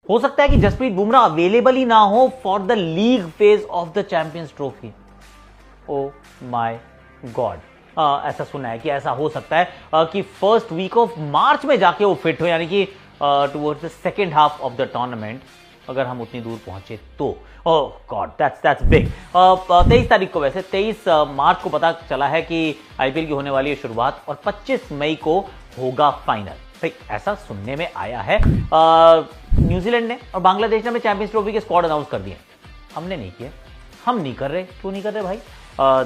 हो सकता है कि जसप्रीत बुमराह अवेलेबल ही ना हो for the league phase of the champions trophy. Oh my God, ऐसा सुना है कि ऐसा हो सकता है कि फर्स्ट वीक ऑफ मार्च में जाके वो फिट हो, यानी कि towards the second half of the tournament अगर हम उतनी दूर पहुंचे तो। ओह गॉड, दैट्स बिग। 23 तारीख को, वैसे 23 मार्च को पता चला है कि आईपीएल की होने वाली है शुरुआत और 25 मई को होगा फाइनल। भाई ऐसा सुनने में आया है। न्यूजीलैंड ने और बांग्लादेश ने हमें चैंपियंस ट्रॉफी के स्क्वाड अनाउंस कर दिए, हमने नहीं किया। हम नहीं कर रहे, क्यों नहीं कर रहे भाई?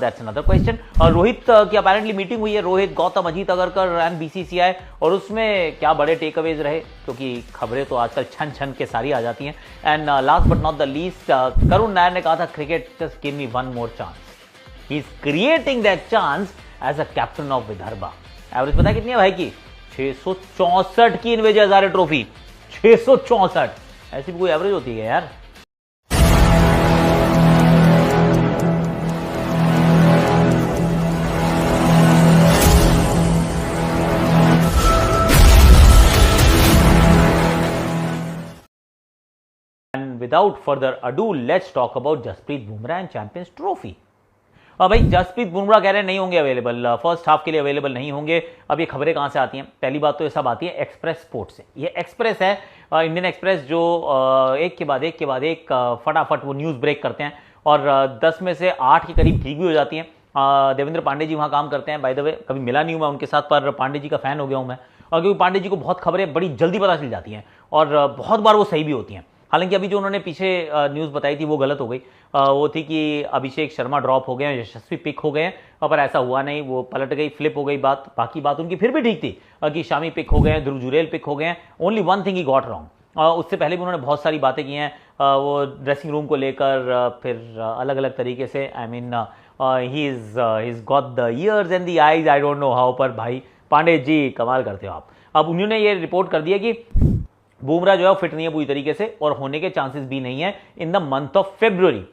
That's another question. रोहित की अपेरेंटली मीटिंग हुई है, रोहित, गौतम, अजीत अगरकर एंड बीसीसीआई, और उसमें क्या बड़े टेक अवेज रहे, क्योंकि खबरें तो आजकल छन छन के सारी आ जाती हैं। And last but not the least, Karun Nair ने कहा था cricket just give me one more chance. He is creating that chance as a captain of Vidarbha. Average पता है कितनी है भाई की? 664 की इन विजय हजारे ट्रॉफी। 664, ऐसी भी कोई एवरेज होती है यार? And without further ado, let's talk about Jasprit Bumrah and champions trophy. भाई जसप्रीत बुमराह कह रहे हैं नहीं होंगे अवेलेबल, फर्स्ट हाफ के लिए अवेलेबल नहीं होंगे। अब ये खबरें कहां से आती हैं? पहली बात तो ये सब आती है एक्सप्रेस स्पोर्ट्स से। ये एक्सप्रेस है, इंडियन एक्सप्रेस, जो एक के बाद एक फटाफट वो न्यूज़ ब्रेक करते हैं और 10 में से 8 के करीब ठीक भी हो जाती हैं। देवेंद्र पांडे जी वहाँ काम करते हैं, बाय द वे कभी मिला नहीं हूँ मैं उनके साथ, पर पांडे जी का फ़ैन हो गया हूँ मैं। और क्योंकि पांडे जी को बहुत खबरें बड़ी जल्दी पता चल जाती हैं और बहुत बार वो सही भी होती हैं। हालांकि अभी जो उन्होंने पीछे न्यूज़ बताई थी वो गलत हो गई। वो थी कि अभिषेक शर्मा ड्रॉप हो गए हैं, यशस्वी पिक हो गए हैं, पर ऐसा हुआ नहीं, वो पलट गई, फ्लिप हो गई बात। बाकी बात उनकी फिर भी ठीक थी कि शामी पिक हो गए हैं, ध्रुव जुरेल पिक हो गए हैं। Only one thing he got wrong. उससे पहले भी उन्होंने बहुत सारी बातें की हैं, वो ड्रेसिंग रूम को लेकर, फिर अलग अलग तरीके से। I mean he is got the years and the eyes, I don't know how, पर भाई पांडे जी कमाल करते हो आप। अब उन्होंने ये रिपोर्ट कर दिया कि बुमराह जो है फिट नहीं है पूरी तरीके से और होने के चांसेस भी नहीं है in the month of February.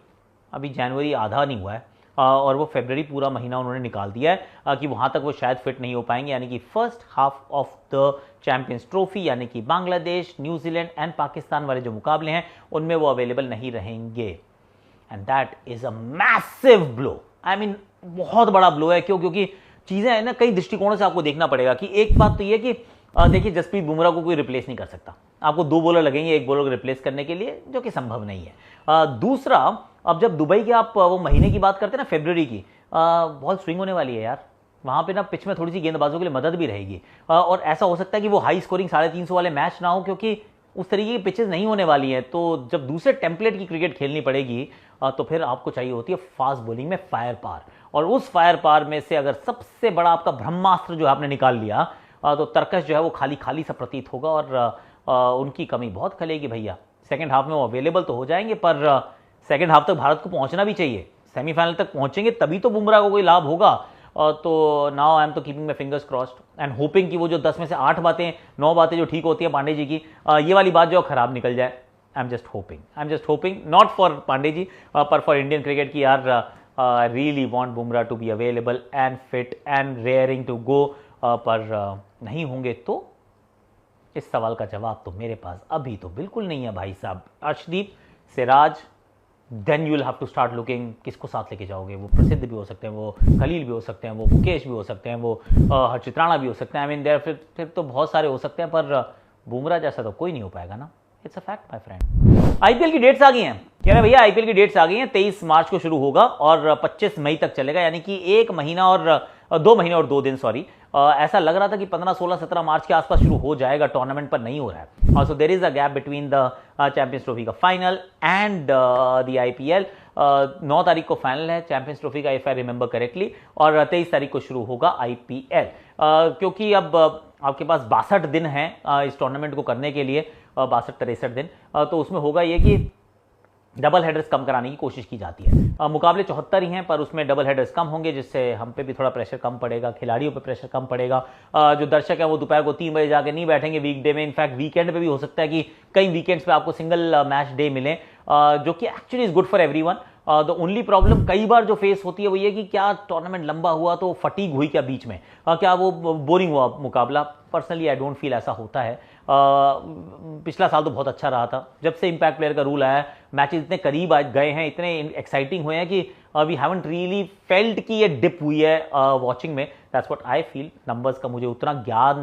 अभी जनवरी आधा नहीं हुआ है और वो फेब्रुअरी पूरा महीना उन्होंने निकाल दिया है कि वहां तक वो शायद फिट नहीं हो पाएंगे, यानी कि first half of the champions trophy, यानी कि बांग्लादेश, न्यूजीलैंड एंड पाकिस्तान वाले जो मुकाबले हैं उनमें वो अवेलेबल नहीं रहेंगे। And that is a massive blow. I mean बहुत बड़ा ब्लो है। क्यों? क्योंकि चीजें है ना, कई दृष्टिकोणों से आपको देखना पड़ेगा। कि एक बात तो ये कि देखिए जसप्रीत बुमराह को कोई रिप्लेस नहीं कर सकता, आपको 2 बॉलर लगेंगे एक बॉलर को रिप्लेस करने के लिए, जो कि संभव नहीं है। दूसरा, अब जब दुबई के आप वो महीने की बात करते हैं ना, फरवरी की, बहुत स्विंग होने वाली है यार वहां पे ना। पिच में थोड़ी सी गेंदबाजों के लिए मदद भी रहेगी और ऐसा हो सकता है कि वो हाई स्कोरिंग 350 वाले मैच ना हो, क्योंकि उस तरीके की पिचेस नहीं होने वाली हैं। तो जब दूसरे टेम्पलेट की क्रिकेट खेलनी पड़ेगी तो फिर आपको चाहिए होती है फास्ट बॉलिंग में फायर पावर, और उस फायर पावर में से अगर सबसे बड़ा आपका ब्रह्मास्त्र जो आपने निकाल लिया तो तर्कश जो है वो खाली खाली सा प्रतीत होगा और उनकी कमी बहुत खलेगी भैया। सेकंड हाफ में वो अवेलेबल तो हो जाएंगे, पर सेकंड हाफ तक भारत को पहुंचना भी चाहिए। सेमीफाइनल तक पहुंचेंगे तभी तो बुमराह को कोई लाभ होगा। तो नाउ आई एम तो keeping my fingers crossed and hopping कि वो जो 10 में से 8 बातें, 9 बातें जो ठीक होती है पांडे जी की, ये वाली बात जो खराब निकल जाए। I am just hoping not for Pandey ji पर फॉर इंडियन क्रिकेट की यार। I really want Bumrah to be available and fit and raring to go, पर नहीं होंगे तो इस सवाल का जवाब तो मेरे पास अभी तो बिल्कुल नहीं है भाई साहब। Arshdeep, Siraj, then you will have to start looking किसको साथ लेके जाओगे। वो प्रसिद्ध भी हो सकते हैं, वो खलील भी हो सकते हैं, वो मुकेश भी हो सकते हैं, वो हर्षित राणा भी हो सकते हैं। आई मीन देयर फिर तो बहुत सारे हो सकते हैं, पर बुमराह जैसा तो कोई नहीं हो पाएगा ना। It's a fact my friend. IPL की डेट्स आ गई हैं, कह रहे भैया आईपीएल की डेट्स आ गई हैं। 23 मार्च को शुरू होगा और 25 मई तक चलेगा, यानी कि 1 महीना और 2 महीने और 2 दिन, सॉरी। ऐसा लग रहा था कि 15, 16, 17 मार्च के आसपास शुरू हो जाएगा टूर्नामेंट, पर नहीं हो रहा है। So there is a gap between the champions trophy का फाइनल एंड द आईपीएल। 9 तारीख को फाइनल है चैंपियंस ट्रॉफी का, इफ आई रिमेंबर करेक्टली, और 23 तारीख को शुरू होगा आईपीएल। क्योंकि अब आपके पास 62 दिन हैं इस टूर्नामेंट को करने के लिए, 62-63 दिन, तो उसमें होगा ये कि डबल हेडर्स कम कराने की कोशिश की जाती है। मुकाबले 74 ही हैं, पर उसमें डबल हेडर्स कम होंगे, जिससे हम पे भी थोड़ा प्रेशर कम पड़ेगा, खिलाड़ियों पे प्रेशर कम पड़ेगा। जो दर्शक है वो दोपहर को 3 बजे जाके नहीं बैठेंगे वीकडे में। इनफैक्ट वीकेंड पे भी हो सकता है कि कई वीकेंड्स पे आपको सिंगल मैच डे मिले, जो कि actually is good for everyone. The only problem कई बार जो फेस होती है वो ये कि क्या टूर्नामेंट लंबा हुआ तो फटीग हुई क्या बीच में, क्या वो बोरिंग हुआ मुकाबला। पर्सनली आई डोंट फील ऐसा होता है। पिछला साल तो बहुत अच्छा रहा था, जब से इम्पैक्ट प्लेयर का रूल आया मैचेस इतने करीब आज गए हैं, इतने एक्साइटिंग हुए हैं कि वी हैवंट रियली फेल्ट कि ये डिप हुई है वॉचिंग में। That's what I feel. Numbers का मुझे उतना ज्ञात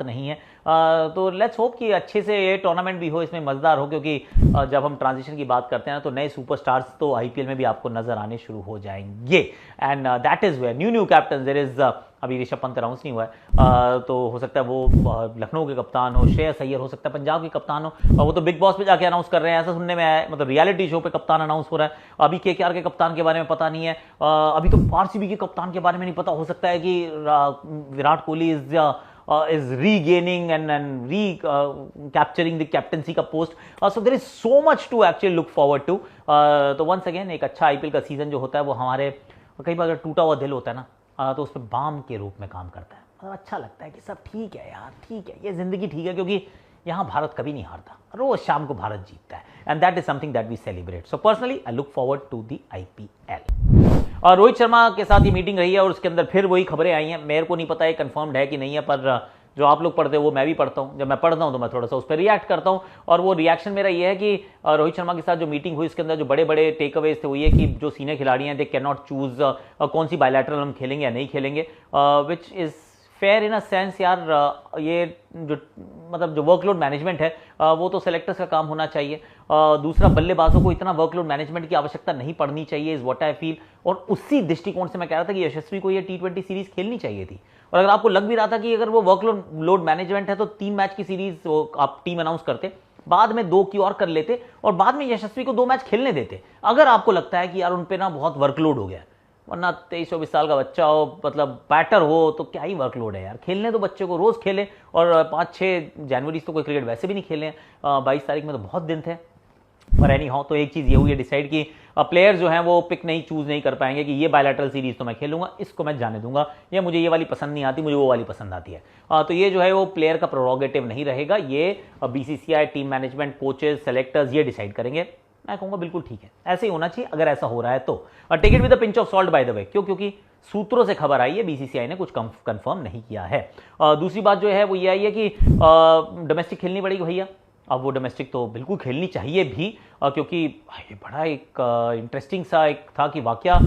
नहीं है। तो लेट्स होप कि अच्छे से ये टूर्नामेंट भी हो, इसमें मज़ेदार हो, क्योंकि जब हम ट्रांजिशन की बात करते हैं तो नए सुपरस्टार्स तो आईपीएल में भी आपको नजर आने शुरू हो जाएंगे। And that is where new captain there is. अभी ऋषभ पंत अनाउंस नहीं हुआ है, तो हो सकता है वो लखनऊ के कप्तान हो, श्रेयस अय्यर हो सकता है पंजाब के कप्तान हो, वो तो बिग बॉस पे जाके अनाउंस कर रहे हैं, ऐसा सुनने में आया। मतलब रियलिटी शो पे कप्तान अनाउंस हो रहा है। अभी केकेआर के कप्तान के बारे में पता नहीं है, अभी तो आरसीबी के कप्तान के बारे में नहीं पता। हो सकता है कि Virat Kohli is regaining and capturing the captaincy का post. So there is so much to actually look forward to. तो once again एक अच्छा आईपीएल का सीजन जो होता है वो हमारे कई बार अगर टूटा हुआ दिल होता है ना, तो उस पर बाम के रूप में काम करता है। मतलब अच्छा लगता है कि सब ठीक है यार, ठीक है, ये जिंदगी ठीक है, क्योंकि यहाँ भारत कभी नहीं हारता, रोज शाम को भारत जीतता है। And that is something that we celebrate. So personally I look forward to the IPL. और रोहित शर्मा के साथ ये मीटिंग रही है और उसके अंदर फिर वही खबरें आई हैं। मेरे को नहीं पता ये कंफर्म्ड है कि नहीं है, पर जो आप लोग पढ़ते हो वो मैं भी पढ़ता हूँ। जब मैं पढ़ता हूँ तो मैं थोड़ा सा उस पर रिएक्ट करता हूँ। और वो रिएक्शन मेरा ये है कि रोहित शर्मा के साथ जो मीटिंग हुई उसके अंदर जो बड़े बड़े टेक अवेज थे वो ये कि जो सीनियर खिलाड़ी हैं दे कैन नॉट चूज कौन सी बायलैटरल हम खेलेंगे या नहीं खेलेंगे, which is fair in a sense यार। ये जो मतलब जो वर्कलोड मैनेजमेंट है वो तो सेलेक्टर्स का काम होना चाहिए। दूसरा, बल्लेबाजों को इतना वर्कलोड मैनेजमेंट की आवश्यकता नहीं पड़नी चाहिए, इज व्हाट आई फील। और उसी दृष्टिकोण से मैं कह रहा था कि यशस्वी को ये T20 सीरीज खेलनी चाहिए थी। और अगर आपको लग भी रहा था कि अगर वो वर्कलोड मैनेजमेंट है तो 3 मैच की सीरीज आप टीम अनाउंस करते, बाद में 2 की और कर लेते और बाद में यशस्वी को 2 मैच खेलने देते, अगर आपको लगता है कि यार उन पे ना बहुत वर्कलोड हो गया। वरना 23-24 साल का बच्चा हो, मतलब बैटर हो, तो क्या ही वर्कलोड है यार। खेलने तो बच्चे को रोज खेले। और 5-6 जनवरी तो कोई क्रिकेट वैसे भी नहीं खेले, 22 तारीख में तो बहुत दिन थे। पर एनी हाउ, तो एक चीज़ ये हुई है डिसाइड कि प्लेयर्स जो हैं वो पिक नहीं चूज नहीं कर पाएंगे कि ये बायलैटरल सीरीज तो मैं खेलूंगा, इसको मैं जाने दूंगा, या मुझे ये वाली पसंद नहीं आती, मुझे वो वाली पसंद आती है। तो ये जो है वो प्लेयर का प्रोरोगेटिव नहीं रहेगा, ये BCCI, team management, coaches, selectors ये डिसाइड करेंगे। मैं कहूँगा बिल्कुल ठीक है, ऐसे ही होना चाहिए। अगर ऐसा हो रहा है तो take it with a pinch of salt by the way. क्योंकि सूत्रों से खबर आई है, बीसीसीआई ने कुछ कंफर्म नहीं किया है। दूसरी बात जो है वो ये आई है कि डोमेस्टिक खेलनी पड़ेगी भैया। अब वो डोमेस्टिक तो बिल्कुल खेलनी चाहिए भी, क्योंकि ये बड़ा एक इंटरेस्टिंग सा एक था कि वाकया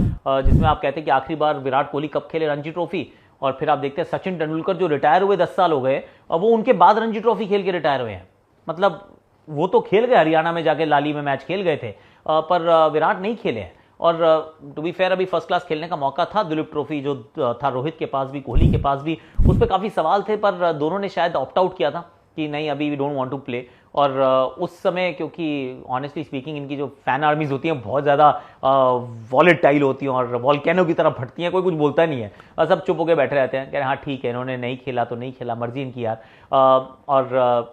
जिसमें आप कहते हैं कि आखिरी बार विराट कोहली कब खेले रणजी ट्रॉफी, और फिर आप देखते हैं सचिन तेंदुलकर जो रिटायर हुए 10 साल हो गए, और वो उनके बाद रणजी ट्रॉफी खेल के रिटायर हुए हैं। मतलब वो तो खेल गए, हरियाणा में जाके लाली में मैच खेल गए थे, पर विराट नहीं खेले हैं। और टू बी फेयर अभी फर्स्ट क्लास खेलने का मौका था, दुलीप ट्रॉफी जो था रोहित के पास भी, कोहली के पास भी, उस पर काफ़ी सवाल थे, पर दोनों ने शायद ऑप्ट आउट किया था कि नहीं अभी we don't want to play. और उस समय क्योंकि ऑनेस्टली स्पीकिंग इनकी जो फैन आर्मीज होती हैं बहुत ज़्यादा वॉलेटाइल होती हैं और वॉल्केनो की तरह फटती हैं, कोई कुछ बोलता नहीं है, सब चुप होकर बैठे रहते हैं, कह रहे हाँ ठीक है इन्होंने नहीं खेला तो नहीं खेला, मर्जी इनकी यार। और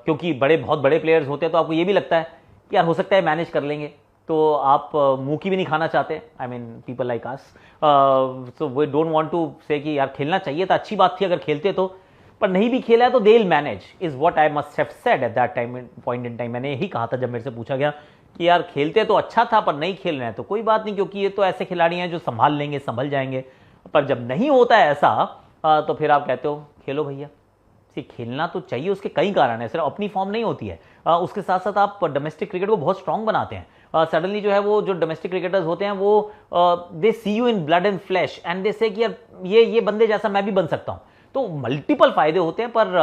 क्योंकि बहुत बड़े प्लेयर्स होते हैं तो आपको ये भी लगता है कि यार हो सकता है मैनेज कर लेंगे, तो आप मुंह की भी नहीं खाना चाहते। I mean people like us, so we don't want to say कि यार खेलना चाहिए था, अच्छी बात थी अगर खेलते तो, पर नहीं भी खेला है तो they will manage, is what I must have said at that time point in time. मैंने यही कहा था जब मेरे से पूछा गया कि यार खेलते तो अच्छा था पर नहीं खेल रहे हैं तो कोई बात नहीं, क्योंकि ये तो ऐसे खिलाड़ी हैं जो संभाल लेंगे, संभल जाएंगे। पर जब नहीं होता है ऐसा तो फिर आप कहते हो खेलो भैया। खेलना तो चाहिए, उसके कई कारण है, सिर्फ अपनी फॉर्म नहीं होती है, उसके साथ साथ आप डोमेस्टिक क्रिकेट को बहुत स्ट्रांग बनाते हैं। सडनली जो है वो जो डोमेस्टिक क्रिकेटर्स होते हैं वो they see you in blood and flesh and they say कि यार ये बंदे जैसा मैं भी बन सकता हूं, तो मल्टीपल फायदे होते हैं। पर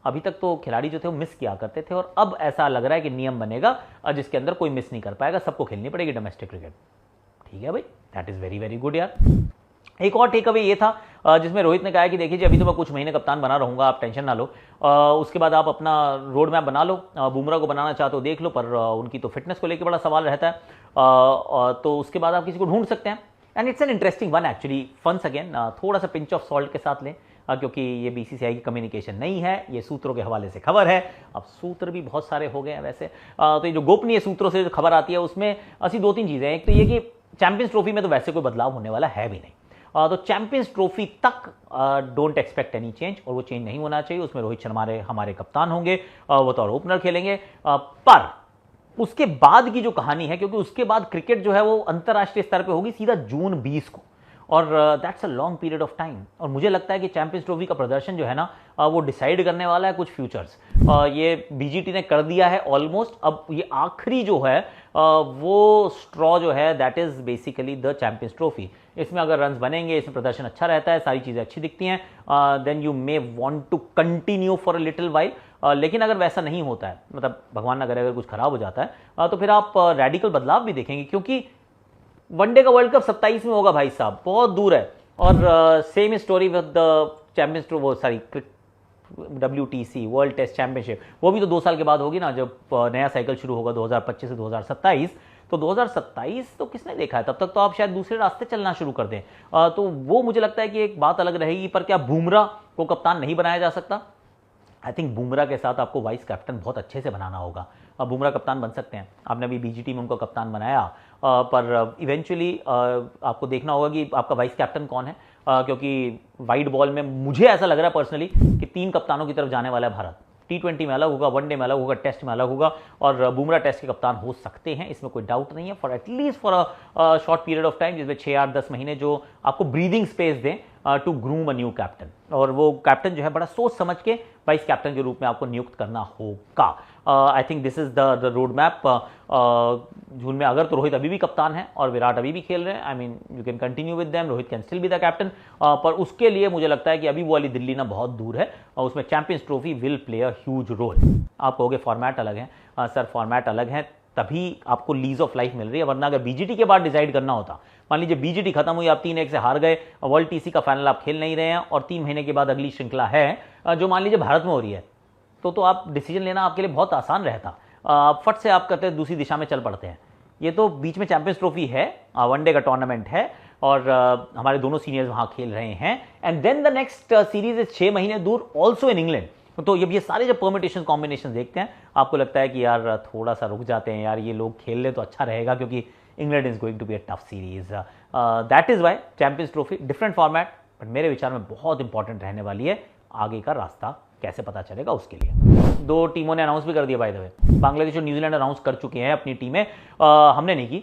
अभी तक तो खिलाड़ी जो थे वो मिस किया करते थे, और अब ऐसा लग रहा है कि नियम बनेगा जिसके अंदर कोई मिस नहीं कर पाएगा, सबको खेलनी पड़ेगी डोमेस्टिक क्रिकेट। ठीक है भाई, that is very very good यार। एक और टेक अवे ये था जिसमें रोहित ने कहा कि देखिए अभी तो मैं कुछ महीने कप्तान बना रहूंगा, आप टेंशन ना लो, उसके बाद आप अपना रोड मैप बना लो, बुमराह को बनाना चाहते हो देख लो, पर उनकी तो फिटनेस को लेकर बड़ा सवाल रहता है, तो उसके बाद आप किसी को ढूंढ सकते हैं। And it's an interesting one actually, फंस अगेन, थोड़ा सा पिंच ऑफ सॉल्ट के साथ लें, क्योंकि ये बीसीसीआई की कम्युनिकेशन नहीं है, ये सूत्रों के हवाले से खबर है। अब सूत्र भी बहुत सारे हो गए हैं वैसे, तो ये जो गोपनीय सूत्रों से जो खबर आती है उसमें ऐसी 2-3 चीज़ें हैं। एक तो ये कि चैंपियंस ट्रॉफी में तो वैसे कोई बदलाव होने वाला है भी नहीं, तो चैंपियंस ट्रॉफी तक डोंट एक्सपेक्ट एनी चेंज, और वो चेंज नहीं होना चाहिए। उसमें रोहित शर्मा हमारे कप्तान होंगे, वो तो ओपनर खेलेंगे, पर उसके बाद की जो कहानी है, क्योंकि उसके बाद क्रिकेट जो है वो अंतर्राष्ट्रीय स्तर पे होगी सीधा जून 20 को, और that's a long period of time. और मुझे लगता है कि चैंपियंस ट्रॉफी का प्रदर्शन जो है ना वो डिसाइड करने वाला है कुछ फ्यूचर्स। ये बीजीटी ने कर दिया है ऑलमोस्ट। अब ये आखिरी जो है वो स्ट्रॉ जो है that is basically the champions trophy. इसमें अगर रन्स बनेंगे, इसमें प्रदर्शन अच्छा रहता है, सारी चीज़ें अच्छी दिखती हैं, then you may want to continue for a little while. लेकिन अगर वैसा नहीं होता है, मतलब भगवान ना करे अगर कुछ खराब हो जाता है, तो फिर आप रेडिकल बदलाव भी देखेंगे, क्योंकि वनडे का वर्ल्ड कप 27 में होगा भाई साहब, बहुत दूर है। और same story with the champions Trophy, वो sorry WTC World Test Championship, वो भी तो 2 साल के बाद होगी ना, जब नया साइकिल शुरू होगा 2025 से 2027। तो 2027 तो किसने देखा है, तब तक तो आप शायद दूसरे रास्ते चलना शुरू कर दें। तो वो मुझे लगता है कि एक बात अलग रहेगी। पर क्या बुमराह को कप्तान नहीं बनाया जा सकता? आई थिंक बुमराह के साथ आपको वाइस कैप्टन बहुत अच्छे से बनाना होगा। अब बुमराह कप्तान बन सकते हैं, आपने अभी बीजीटी में उनको कप्तान बनाया, पर इवेंचुअली आपको देखना होगा कि आपका वाइस कैप्टन कौन है, क्योंकि वाइड बॉल में मुझे ऐसा लग रहा है पर्सनली कि 3 कप्तानों की तरफ जाने वाला है भारत। T20 में अलग होगा, वनडे में अलग होगा, टेस्ट में अलग होगा, और बुमराह टेस्ट के कप्तान हो सकते हैं, इसमें कोई डाउट नहीं है, for at least for a short period of time, जिसमें 6, 8, 10 महीने जो आपको ब्रीदिंग स्पेस दें to groom a new captain. और वो कैप्टन जो है बड़ा सोच समझ के वाइस कैप्टन के रूप में आपको नियुक्त करना होगा। I think this is the road map. जून में अगर तो रोहित अभी भी कप्तान है और विराट अभी भी खेल रहे हैं, I mean you can continue with them, Rohit can still be the captain. पर उसके लिए मुझे लगता है कि अभी वो वाली दिल्ली ना बहुत दूर है, और उसमें champions trophy will play a huge role. आप कहोगे फॉर्मेट अलग है, सर फॉर्मेट अलग है तभी आपको लीज ऑफ लाइफ मिल रही है, वरना अगर बीजीटी के बाद डिसाइड करना होता, मान लीजिए बीजीटी खत्म हुई, आप 3-1 से हार गए, वर्ल्ड टीसी का फाइनल आप खेल नहीं रहे हैं, और 3 महीने के बाद अगली श्रृंखला है जो मान लीजिए भारत में हो रही है, तो आप डिसीजन लेना आपके लिए बहुत आसान रहता। फट से आप करते दूसरी दिशा में चल पड़ते हैं। ये तो बीच में चैंपियंस ट्रॉफी है, वनडे का टूर्नामेंट है, और हमारे दोनों सीनियर्स वहां खेल रहे हैं, and then the next series is 6 महीने दूर, ऑल्सो इन इंग्लैंड। तो ये सारे जब परमिटेशन कॉम्बिनेशन देखते हैं, आपको लगता है कि यार थोड़ा सा रुक जाते हैं यार, ये लोग खेल ले तो अच्छा रहेगा, क्योंकि England is going to be a tough series. That is why champions trophy different format, but मेरे विचार में बहुत इंपॉर्टेंट रहने वाली है। आगे का रास्ता कैसे पता चलेगा उसके लिए 2 टीमों ने अनाउंस भी कर दिया बाय द वे। बांग्लादेश और न्यूजीलैंड अनाउंस कर चुके हैं अपनी टीमें, हमने नहीं की।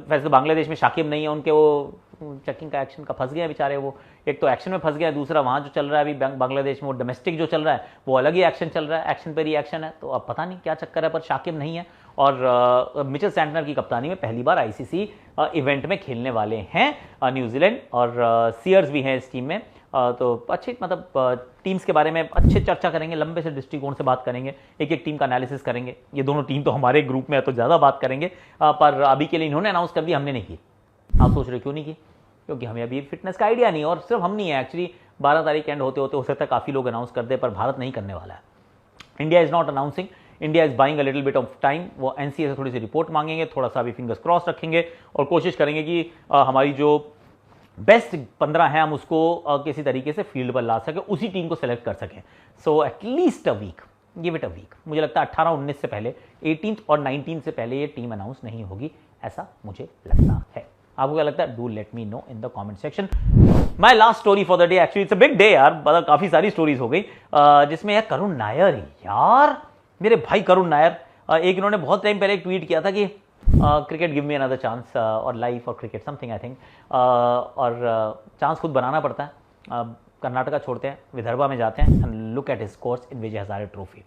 वैसे बांग्लादेश में शाकिब नहीं है, उनके वो चेकिंग का एक्शन का फंस गए हैं बेचारे, वो एक तो एक्शन में फंस गया, दूसरा वहाँ जो चल रहा है अभी बांग्लादेश में वो डोमेस्टिक जो चल रहा है वो अलग ही एक्शन चल रहा है, एक्शन पर ही एक्शन है, तो अब पता नहीं क्या चक्कर है, पर शाकिब नहीं है। और मिचेल सैंटनर की कप्तानी में पहली बार आईसीसी इवेंट में खेलने वाले हैं न्यूजीलैंड, और सीयर्स भी हैं इस टीम में। तो अच्छी मतलब टीम्स के बारे में अच्छे चर्चा करेंगे, लंबे से दृष्टिकोण से बात करेंगे, एक एक टीम का एनालिसिस करेंगे। ये दोनों टीम तो हमारे ग्रुप में है तो ज़्यादा बात करेंगे, पर अभी के लिए इन्होंने अनाउंस कर दिया, हमने नहीं की। आप सोच रहे क्यों नहीं की? क्योंकि हमें अभी फिटनेस का आइडिया नहीं है, और सिर्फ हम नहीं है एक्चुअली, 12 तारीख एंड होते होते हो सकता है काफ़ी लोग अनाउंस कर दे, पर भारत नहीं करने वाला है। India is not announcing, India is buying a little bit of time. वो एनसीए से थोड़ी सी रिपोर्ट मांगेंगे, थोड़ा सा अभी फिंगर्स क्रॉस रखेंगे, और कोशिश करेंगे कि हमारी जो बेस्ट 15 है हम उसको किसी तरीके से फील्ड पर ला सके, उसी टीम को सेलेक्ट कर सकें। So at least a week, give it a week. मुझे लगता है 18-19 से पहले, 18 और 19 से पहले ये टीम अनाउंस नहीं होगी, ऐसा मुझे लगता है। आपको क्या लगता है? Do let me know in the comment section. My last story for the day, actually it's a big day यार, मतलब काफी सारी स्टोरीज हो गई, जिसमें यार करुण नायर, यार मेरे भाई करुण नायर, एक इन्होंने बहुत टाइम पहले एक ट्वीट किया था कि cricket give me another chance, और लाइफ और क्रिकेट समथिंग आई थिंक, और चांस खुद बनाना पड़ता है। कर्नाटका छोड़ते हैं, विदर्भा में जाते हैं, and look at his scores in Vijay Hazare trophy.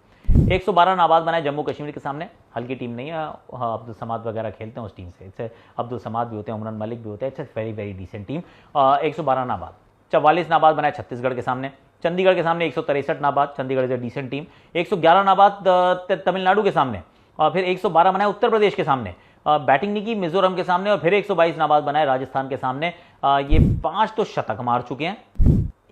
112 नाबाद बनाए जम्मू कश्मीर के सामने, हल्की टीम नहीं है, अब्दुल समाद वगैरह खेलते हैं उस टीम से, इससे अब्दुल समाद भी होते हैं, उमरान मलिक भी होते हैं, it's very very decent team. 112 नाबाद, 44 नाबाद बनाए छत्तीसगढ़ के सामने, चंडीगढ़ के सामने 163 नाबाद, Chandigarh is a decent team. 111 नाबाद तमिलनाडु के सामने, और फिर 112 बनाए उत्तर प्रदेश के सामने, बैटिंग नहीं की मिजोरम के सामने, और फिर 122 नाबाद बनाए राजस्थान के सामने। ये 5 तो शतक मार चुके हैं,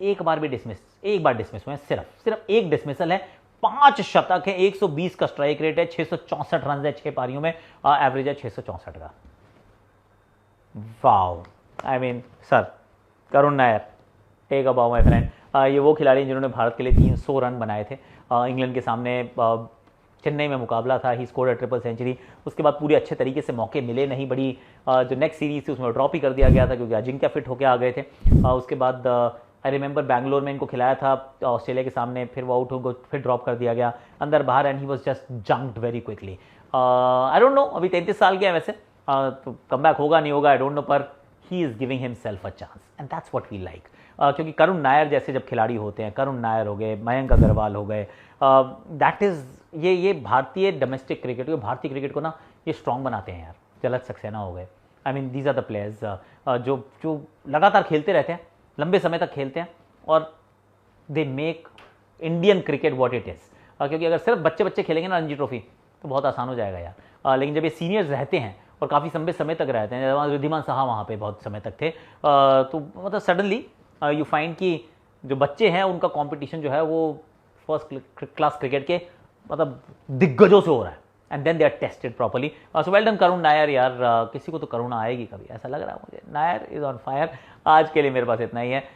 एक बार डिसमिस हुए, सिर्फ एक डिसमिसल है, 5 शतक है, 120 का स्ट्राइक रेट है, 664 रन है 6 पारियों में, एवरेज है 664 का। Wow, I mean sir Karun Nayar, take a bow my friend. ये वो खिलाड़ी जिन्होंने भारत के लिए 300 रन बनाए थे इंग्लैंड के सामने, चेन्नई में मुकाबला था, he scored a triple century. उसके बाद पूरे अच्छे तरीके से मौके मिले नहीं, बड़ी जो नेक्स्ट सीरीज थी उसमें ड्रॉप ही कर दिया गया था क्योंकि अजिंक्य फिट होकर आ गए थे। उसके बाद आई रिमेंबर बैंगलोर में इनको खिलाया था ऑस्ट्रेलिया के सामने, फिर वो आउट हो गए, फिर ड्रॉप कर दिया गया अंदर बाहर, and he was just junked very quickly. I don't know, अभी 33 साल के हैं वैसे, तो कम बैक होगा नहीं होगा आई डोंट नो, पर he is giving himself a chance and that's what we like. क्योंकि करुण नायर जैसे जब खिलाड़ी होते हैं, करुण नायर हो गए, मयंक अग्रवाल हो गए, दैट इज ये भारतीय डोमेस्टिक क्रिकेट, भारतीय क्रिकेट को ना ये स्ट्रांग बनाते हैं यार। जलज सक्सेना हो गए, I mean these are the players जो लगातार खेलते रहते हैं, लंबे समय तक खेलते हैं और they make Indian cricket what it is. क्योंकि अगर सिर्फ बच्चे बच्चे खेलेंगे ना रणजी ट्रॉफी तो बहुत आसान हो जाएगा यार, लेकिन जब ये सीनियर्स रहते हैं और काफ़ी लंबे समय तक रहते हैं, जैसे रिद्धिमान साहा वहाँ पे बहुत समय तक थे, तो मतलब सडनली यू फाइंड कि जो बच्चे हैं उनका कंपटीशन जो है वो फर्स्ट क्लास क्रिकेट के मतलब दिग्गजों से हो रहा है and then they are tested properly. So well done Karun Nair यार, किसी को तो करुणा आएगी कभी, ऐसा लग रहा है मुझे। Nair is on fire. आज के लिए मेरे पास इतना ही है।